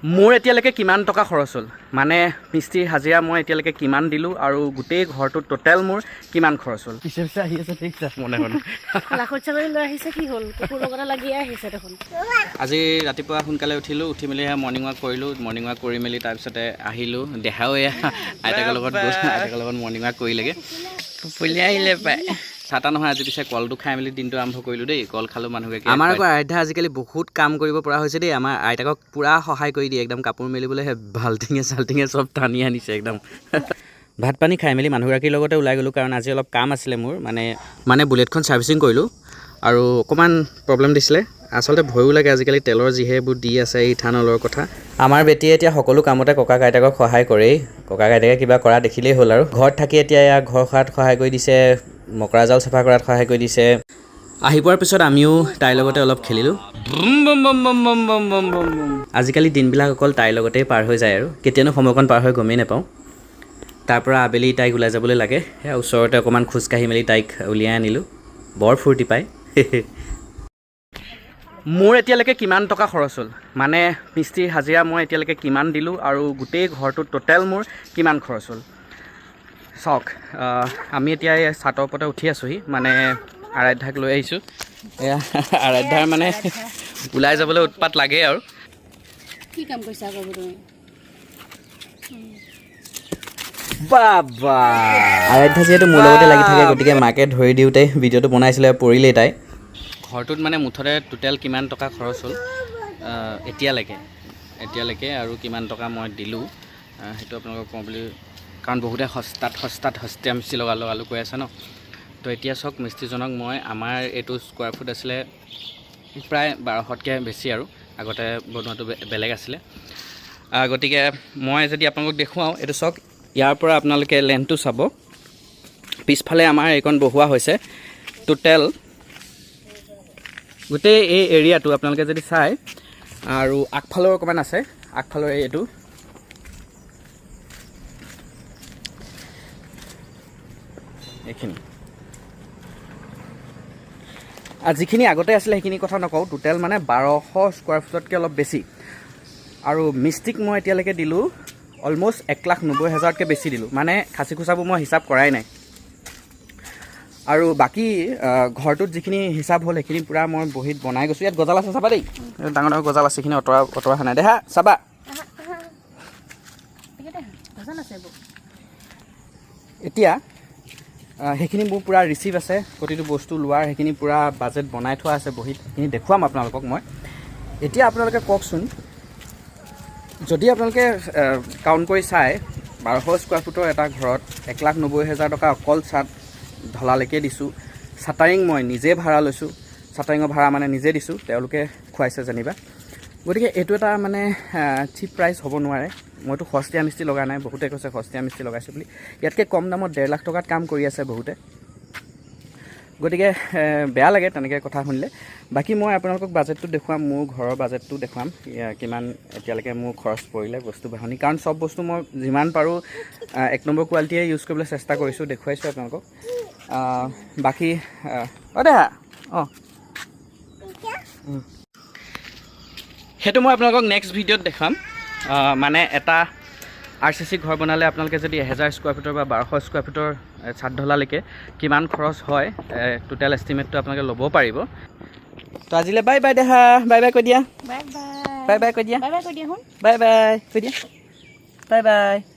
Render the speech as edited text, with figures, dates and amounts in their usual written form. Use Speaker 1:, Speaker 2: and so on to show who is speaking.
Speaker 1: মোৰ এতিয়ালৈকে কিমান টকা খৰচ হ'ল মানে মিস্ত্ৰীৰ হাজিৰা মই এতিয়ালৈকে কিমান দিলোঁ আৰু গোটেই ঘৰটোত টোটেল মোৰ কিমান খৰচ হ'ল পিছে পিছে আহি আছে ঠিক আছে মনে মনে
Speaker 2: লাখত ছাগলী লৈ আহিছে কি হ'ল কুকুৰ লগতে লাগি আহিছে দেখোন
Speaker 1: আজি ৰাতিপুৱা সোনকালে উঠিলোঁ উঠি মেলি মৰ্ণিং ৱাক কৰিলোঁ মৰ্ণিং ৱাক কৰি মেলি তাৰপিছতে আহিলোঁ দেখাও এয়া আইতাকৰ লগত আইতাকৰ লগত মৰ্ণিং ৱাক কৰিলেগৈ টোপনি আহিলে পায় চাটা নহয় আজি পিছে কলটো খাই মেলি দিনটো আৰম্ভ কৰিলোঁ দেই কল খালোঁ মানুহকে আমাৰ আকৌ আইতা আজিকালি বহুত কাম কৰিব পৰা হৈছে দেই আমাৰ আইতাকক পূৰা সহায় কৰি দিয়ে একদম কাপোৰ মেলিবলৈ বাল্টিঙে চাল্টিঙে চব টানি আনিছে একদম ভাত পানী খাই মেলি মানুহগৰাকীৰ লগতে ওলাই গ'লোঁ কাৰণ আজি অলপ কাম আছিলে মোৰ মানে বুলেটখন ছাৰ্ভিচিং কৰিলোঁ আৰু অকণমান প্ৰব্লেম দিছিলে আচলতে ভয়ো লাগে আজিকালি তেলৰ যিহেবোৰ দি আছে ইথানলৰ কথা আমাৰ বেটীয়ে এতিয়া সকলো কামতে ককাক আইতাকক সহায় কৰেই ককাক আইতাকে কিবা কৰা দেখিলেই হ'ল আৰু ঘৰত থাকি এতিয়া এয়া ঘৰ সৰাত সহায় কৰি দিছে মকৰা জাল চাফা কৰাত সহায় কৰি দিছে আহি পোৱাৰ পিছত আমিও তাইৰ লগতে অলপ খেলিলোঁ আজিকালি দিনবিলাক অকল তাইৰ লগতেই পাৰ হৈ যায় আৰু কেতিয়ানো সময়কণ পাৰ হৈ গমেই নাপাওঁ তাৰ পৰা আবেলি তাইক ওলাই যাবলৈ লাগে সেয়া ওচৰতে অকণমান খোজকাঢ়ি মেলি তাইক উলিয়াই আনিলোঁ বৰ ফূৰ্তি পায় মোৰ এতিয়ালৈকে কিমান টকা খৰচ হ'ল মানে মিস্ত্ৰীৰ হাজিৰা মই এতিয়ালৈকে কিমান দিলোঁ আৰু গোটেই ঘৰটোত টোটেল মোৰ কিমান খৰচ হ'ল চাওক আমি এতিয়া এই ছাতৰ ওপৰতে উঠি আছোঁহি মানে আৰাধ্যাক লৈ আহিছোঁ এয়া আৰাধ্যাৰ মানে ওলাই যাবলৈ উৎপাত লাগে আৰু
Speaker 2: কি কাম কৰিছা আকৌ তুমি
Speaker 1: বাবা আৰাধ্যা যিহেতু মোৰ লগতে লাগি থাকে গতিকে মাকে ধৰি দিওঁতে ভিডিঅ'টো বনাইছিলে পৰিলেই তাই ঘৰটোত মানে মুঠতে টোটেল কিমান টকা খৰচ হ'ল এতিয়ালৈকে আৰু কিমান টকা মই দিলোঁ সেইটো আপোনালোকক কওঁ বুলি কাৰণ বহুতে সস্তাত হস্তীয়া মিস্ত্ৰী লগালোঁ কৈ আছে ন তো এতিয়া চাওক মিস্ত্ৰীজনক মই আমাৰ এইটো স্কোৱাৰ ফুট আছিলে প্ৰায় 1200তকৈ বেছি আৰু আগতে বনোৱাটো বেলেগ আছিলে গতিকে মই যদি আপোনালোকক দেখুৱাওঁ এইটো চাওক ইয়াৰ পৰা আপোনালোকে লেন্থটো চাব পিছফালে আমাৰ এইকণ বহোৱা হৈছে টোটেল গোটেই এই এৰিয়াটো আপোনালোকে যদি চায় আৰু আগফালৰ অকণমান আছে আগফালৰ এইটো এইখিনি যিখিনি আগতে আছিলে সেইখিনি কথা নকওঁ টোটেল মানে 1200 স্কোৱাৰ ফুটতকৈ অলপ বেছি আৰু মিস্ত্ৰীক মই এতিয়ালৈকে দিলোঁ অলম'ষ্ট 1,90,000তকৈ বেছি দিলোঁ মানে খাচী খোচাবোৰ মই হিচাপ কৰাই নাই আৰু বাকী ঘৰটোত যিখিনি হিচাপ হ'ল সেইখিনি পূৰা মই বহীত বনাই গৈছোঁ ইয়াত গজাল আছে চাবা দেই ডাঙৰ ডাঙৰ গজাল আছে সেইখিনি অঁতৰা নাই দেহা চাবা এতিয়া সেইখিনি মোৰ পূৰা ৰিচিভ আছে প্ৰতিটো বস্তু লোৱাৰ সেইখিনি পূৰা বাজেট বনাই থোৱা আছে বহীত সেইখিনি দেখুৱাম আপোনালোকক মই এতিয়া আপোনালোকে কওকচোন যদি আপোনালোকে কাউণ্ট কৰি চায় 1200 স্কোৱাৰ ফুটৰ এটা ঘৰত 1,90,000 টকা অকল চাট ঢলালৈকে দিছোঁ চাটাৰিং মই নিজে ভাড়া লৈছোঁ চাটাৰিঙৰ ভাড়া মানে নিজে দিছোঁ তেওঁলোকে খুৱাইছে যেনিবা গতিকে এইটো এটা মানে চিপ প্ৰাইচ হ'ব নোৱাৰে মইতো সস্তীয়া মিস্ত্ৰী লগা নাই বহুতে কৈছে সস্তীয়া মিস্ত্ৰী লগাইছোঁ বুলি ইয়াতকৈ কম দামত 1.5 লাখ টকাত কাম কৰি আছে বহুতে গতিকে বেয়া লাগে তেনেকৈ কথা শুনিলে বাকী মই আপোনালোকক বাজেটটো দেখুৱাম মোৰ ঘৰৰ বাজেটটো দেখুৱাম কিমান এতিয়ালৈকে মোৰ খৰচ পৰিলে বস্তু বাহনি কাৰণ চব বস্তু মই যিমান পাৰোঁ 1 নম্বৰ কোৱালিটিয়ে ইউজ কৰিবলৈ চেষ্টা কৰিছোঁ দেখুৱাইছোঁ আপোনালোকক বাকী দেহা সেইটো মই আপোনালোকক নেক্সট ভিডিঅ'ত দেখাম মানে এটা RCC ঘৰ বনালে আপোনালোকে যদি 1000 স্কোৱাৰ ফুটৰ বা 1200 স্কোৱাৰ ফুটৰ ছাদ ঢলালৈকে কিমান খৰচ হয় টোটেল এষ্টিমেটটো আপোনালোকে ল'ব পাৰিব তো আজিলৈ বাই বাই দেহা বাই বাই কৈ দিয়া বাই বাই কৈ দিয়া বাই বাই কৈ দিয়া বাই বাই কৈ দিয়া বাই বাই